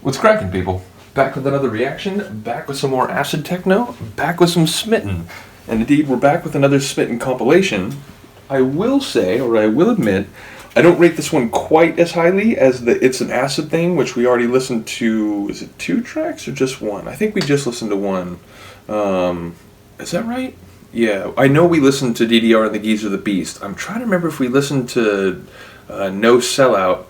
What's cracking, people? Back with another reaction, back with some more acid-techno, back with some Smitten. And indeed, we're back with another Smitten compilation. I will say, or I will admit, I don't rate this one quite as highly as the It's an Acid thing, which we already listened to. Is it 2 tracks or just 1? I think we just listened to 1. Is that right? Yeah, I know we listened to DDR and the Geezer the Beast. I'm trying to remember if we listened to No Sellout.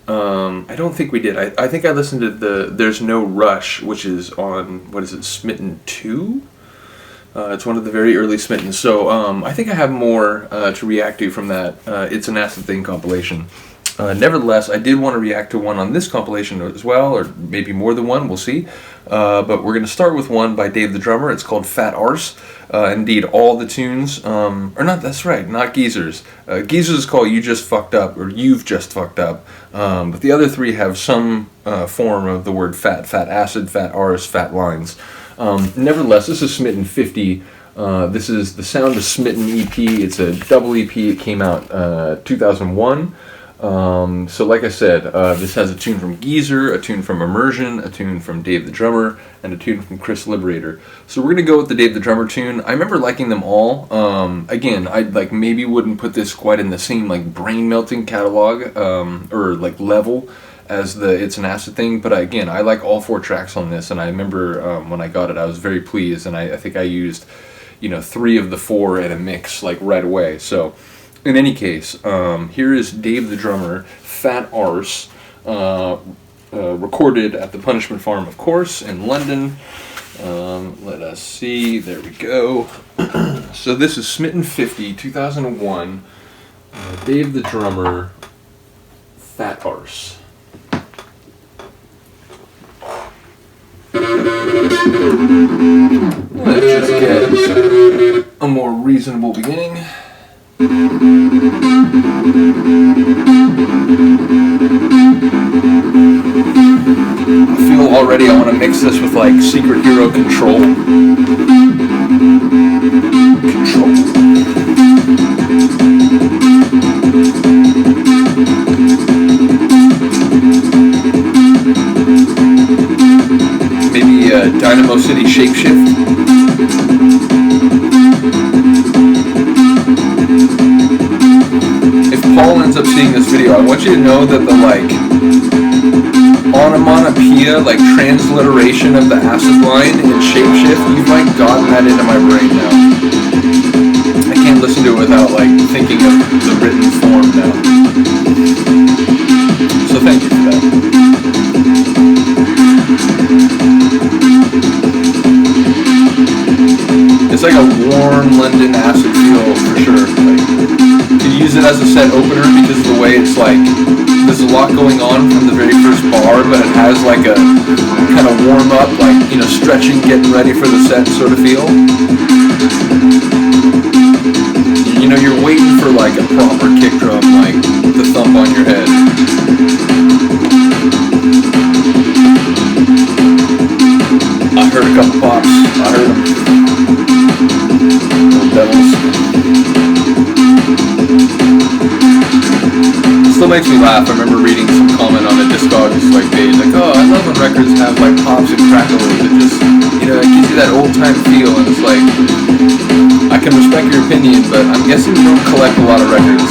I don't think we did. I think I listened to the There's No Rush, which is on, what is it, Smitten 2? It's one of the very early Smitten. So I think I have more to react to from that It's an Acid Thing compilation. Nevertheless, I did want to react to one on this compilation as well, or maybe more than one, we'll see. But we're going to start with one by D.A.V.E the drummer. It's called Fat Arse. Indeed, all the tunes, or not, that's right, not Geezer's. Geezer's is called You Just Fucked Up, or You've Just Fucked Up. But the other three have some form of the word fat. Fat acid, fat arse, fat lines. Nevertheless, this is Smitten 50. This is the Sound of Smitten EP. It's a double EP. It came out 2001. So like I said, this has a tune from Geezer, a tune from Immersion, a tune from D.A.V.E the drummer, and a tune from Chris Liberator. So we're going to go with the D.A.V.E the drummer tune. I remember liking them all. Again, I maybe wouldn't put this quite in the same brain-melting catalog or level as the It's an Acid thing, but again, I like all 4 tracks on this, and I remember when I got it, I was very pleased, and I think I used 3 of the 4 in a mix right away. So in any case, here is D.A.V.E the drummer, Fat Arse, recorded at the Punishment Farm, of course, in London. Let us see, there we go. So this is Smitten 50, 2001, D.A.V.E the drummer, Fat Arse. Let's just get a more reasonable beginning. I feel already I want to mix this with Secret Hero Control. Maybe Dynamo City Shapeshift. If Paul ends up seeing this video, I want you to know that the onomatopoeia, transliteration of the acid line in Shapeshift, you've gotten that into my brain now. I can't listen to it without thinking of the written form now. So thank you for that. It's like a warm London acid feel for sure. To use it as a set opener because of the way it's there's a lot going on from the very first bar, but it has a kind of warm up, stretching, getting ready for the set sort of feel. You're waiting for a proper kick drum, the thump on your head. I heard a couple pops. I heard them. Little devils. Still makes me laugh. I remember reading some comment on a Discogs page, oh, I love when records have pops and crackles. It just, it gives you that old time feel, and it's I can respect your opinion, but I'm guessing you don't collect a lot of records.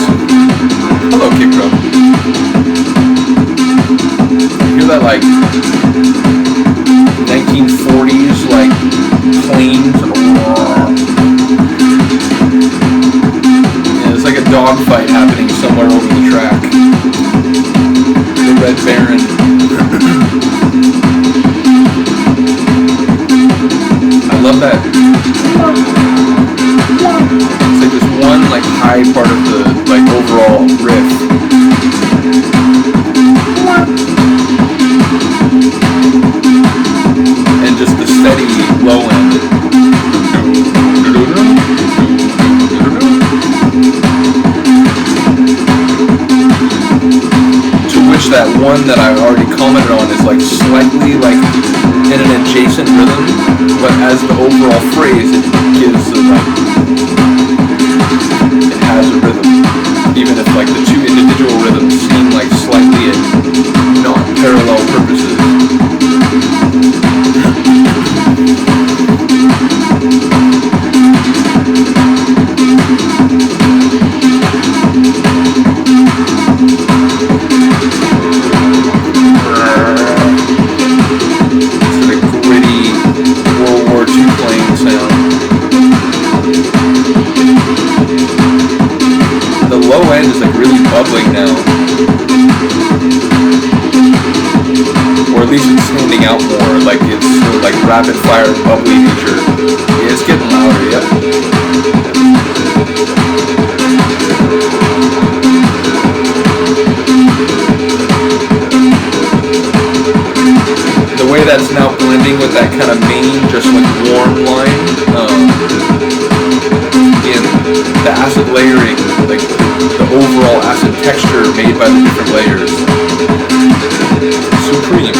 Hello, kick drum. You hear that 1940s planes and it's like a dogfight happening somewhere over the track. The Red Baron. I love that. It's this one high part of the overall riff. And just the steady low end. To which that one that I already commented on is slightly in an adjacent rhythm, but as the overall phrase it gives it has a rhythm, even if the 2 individual rhythms seem slightly at not parallel purposes. or at least it's standing out more, like it's like rapid fire bubbly nature. Yeah, it's getting louder, yep. The way that's now blending with that kind of main, just like warm line, and the acid layering, like the overall acid texture made by the different layers. Supreme.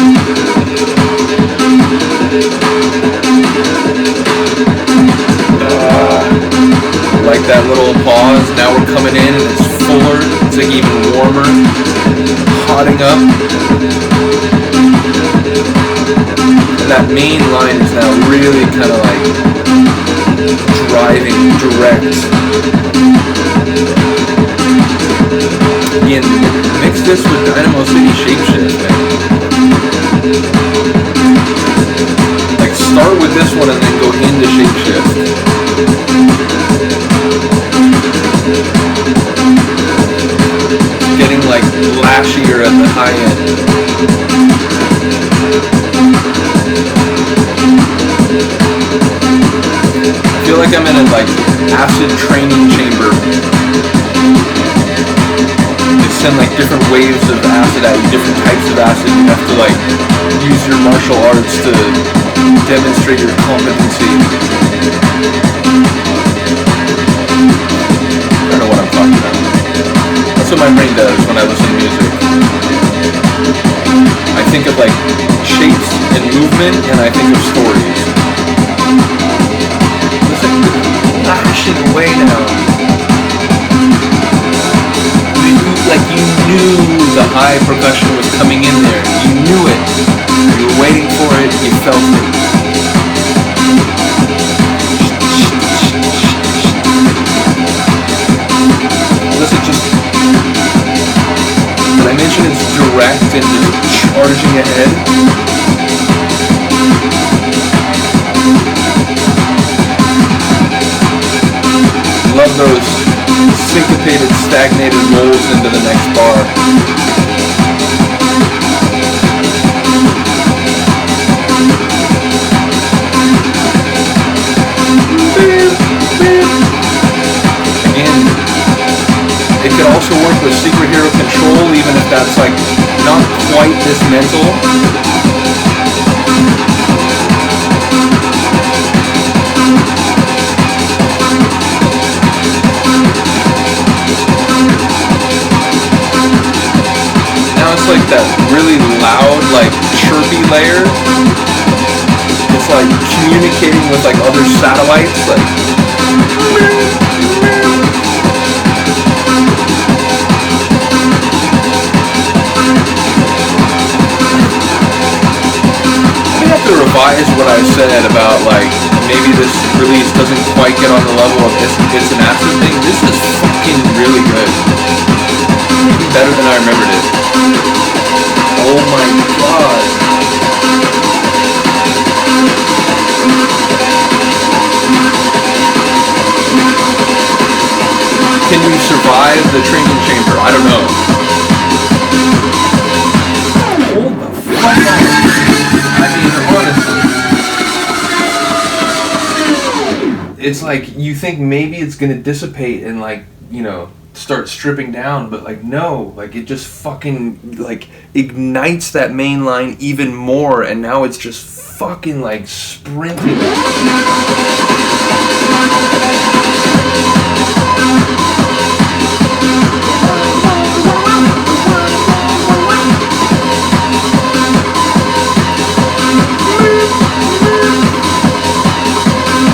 Like that little pause, now we're coming in and it's fuller, it's like even warmer, hotting up. And that main line is now really kind of like driving direct. Again, mix this with Dynamo City Shapeshift, man. Like start with this one and then go into Shapeshift. Getting like lashier at the high end. I feel like I'm in a like acid training chamber. They send like different waves of acid at you, different types of acid. You have to like use your martial arts to demonstrate your competency. I don't know what I'm talking about. That's what my brain does when I listen to music. I think of like shapes and movement, and I think of stories. It's like lashing away now. Like you knew the high percussion was coming in there. You knew it. You were waiting for it. You felt it. Listen, just did I mention it's direct and just charging ahead? Love those syncopated, stagnated rolls into the next bar. Again, it could also work with Secret Hero Control, even if that's like not quite this mental. It's like that really loud, like chirpy layer. It's like communicating with like other satellites, like. I have to revise what I said about like maybe this release doesn't quite get on the level of it's an acid thing. This is fucking really good. Even better than I remembered it. Oh my god. Can you survive the training chamber? I don't know. Hold the fuck on. I mean, honestly. It's like you think maybe it's gonna dissipate and like, you know, start stripping down, but like no, like it just fucking like ignites that main line even more, and now it's just fucking like sprinting.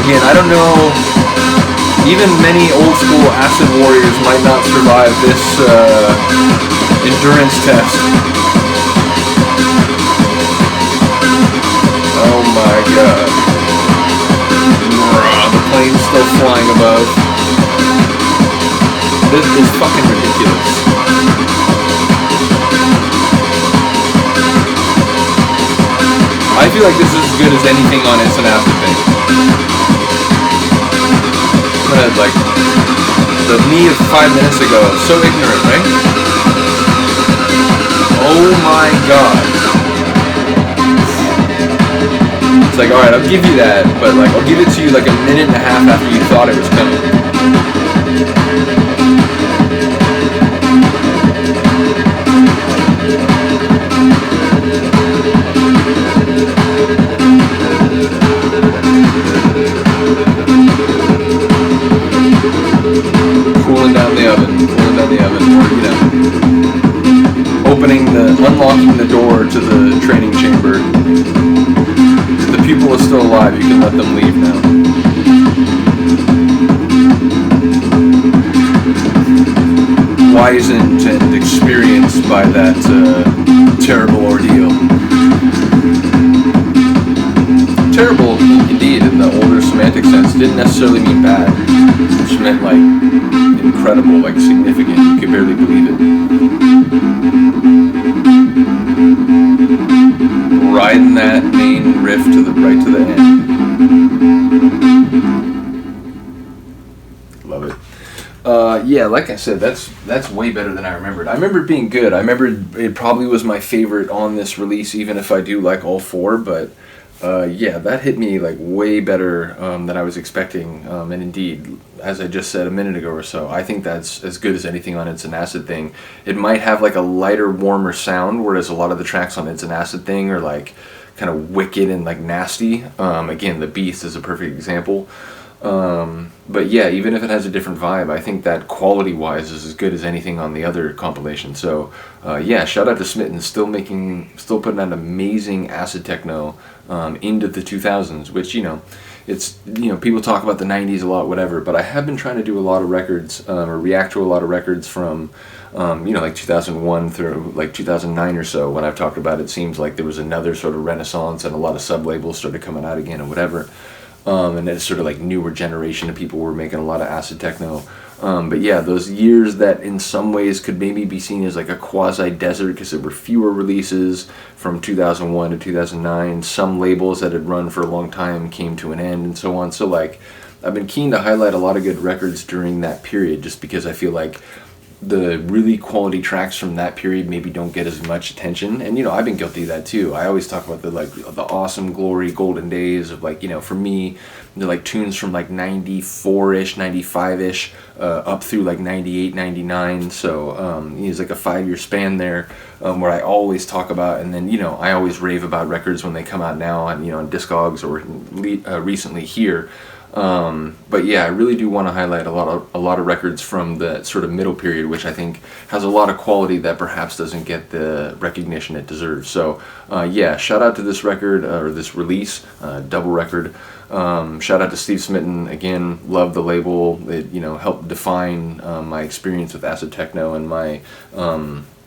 Again, I don't know. Even many old school acid warriors might not survive this endurance test. Oh my god. The plane's still flying above. This is fucking ridiculous. I feel like this is as good as anything on It's an Acid thing. Like the me of 5 minutes ago, so ignorant, right? Oh my god. like, alright, I'll give you that, but like, I'll give it to you like a minute and a half after you thought it was coming. Cooling down the oven, or, you know, unlocking the door to the training chamber. The pupil is still alive, you can let them leave now. Wizened and experienced by that terrible ordeal. Terrible, indeed, in the older semantic sense, didn't necessarily mean bad, which meant like incredible, like significant, you could barely believe it. Riding that main riff to the right to the end. Love it. Yeah, like I said, that's way better than I remembered. I remember it being good. I remembered it probably was my favorite on this release, even if I do like all four, but yeah, that hit me like way better than I was expecting, and indeed, as I just said a minute ago or so, I think that's as good as anything on It's an Acid Thing. It might have like a lighter, warmer sound, whereas a lot of the tracks on It's an Acid Thing are like kind of wicked and like nasty. Again, The Beast is a perfect example. But yeah, even if it has a different vibe, I think that quality-wise is as good as anything on the other compilation. So yeah, shout out to Smitten, still putting out amazing acid techno into the 2000s, which, you know, it's, you know, people talk about the 90s a lot, whatever, but I have been trying to do a lot of records, or react to a lot of records from, you know, like 2001 through like 2009 or so. When I've talked about it, seems like there was another sort of renaissance and a lot of sub-labels started coming out again and whatever. And it's sort of like newer generation of people were making a lot of acid techno. But yeah, those years that in some ways could maybe be seen as like a quasi-desert because there were fewer releases from 2001 to 2009. Some labels that had run for a long time came to an end and so on. So like, I've been keen to highlight a lot of good records during that period just because I feel like the really quality tracks from that period maybe don't get as much attention. And, you know, I've been guilty of that too. I always talk about the awesome glory golden days of, like, you know, for me, they're like tunes from like 94-ish, 95-ish, up through like 98, 99. So it's like a 5-year span there where I always talk about, and then, you know, I always rave about records when they come out now on, you know, on Discogs or recently here. But yeah, I really do want to highlight a lot of records from the sort of middle period, which I think has a lot of quality that perhaps doesn't get the recognition it deserves. So yeah, shout out to this record, or this release, double record. Shout out to Steve Smitten again. Love the label. It, you know, helped define my experience with acid techno and my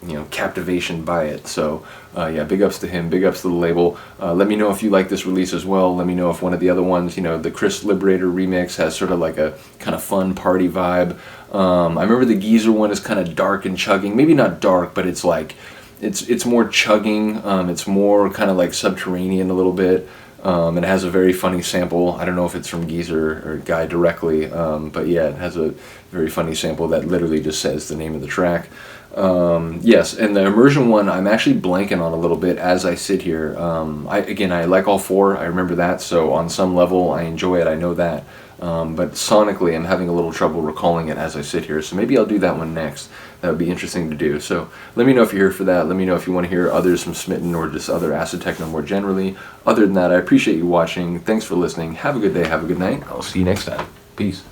you know, captivation by it. So yeah, big ups to him, big ups to the label. Let me know if you like this release as well. Let me know if one of the other ones, you know, the Chris Liberator remix has sort of like a kind of fun party vibe. I remember the Geezer one is kind of dark and chugging, maybe not dark, but it's like it's more chugging. It's more kind of like subterranean a little bit. It has a very funny sample. I don't know if it's from Geezer or Guy directly, but yeah, it has a very funny sample that literally just says the name of the track. Yes, and the Immersion one I'm actually blanking on a little bit as I sit here. I like all four, I remember that, so on some level I enjoy it, I know that. But sonically I'm having a little trouble recalling it as I sit here, so maybe I'll do that one next. That would be interesting to do. So let me know if you're here for that. Let me know if you want to hear others from Smitten or just other acid techno more generally. Other than that, I appreciate you watching. Thanks for listening. Have a good day. Have a good night. I'll see you next time. Peace.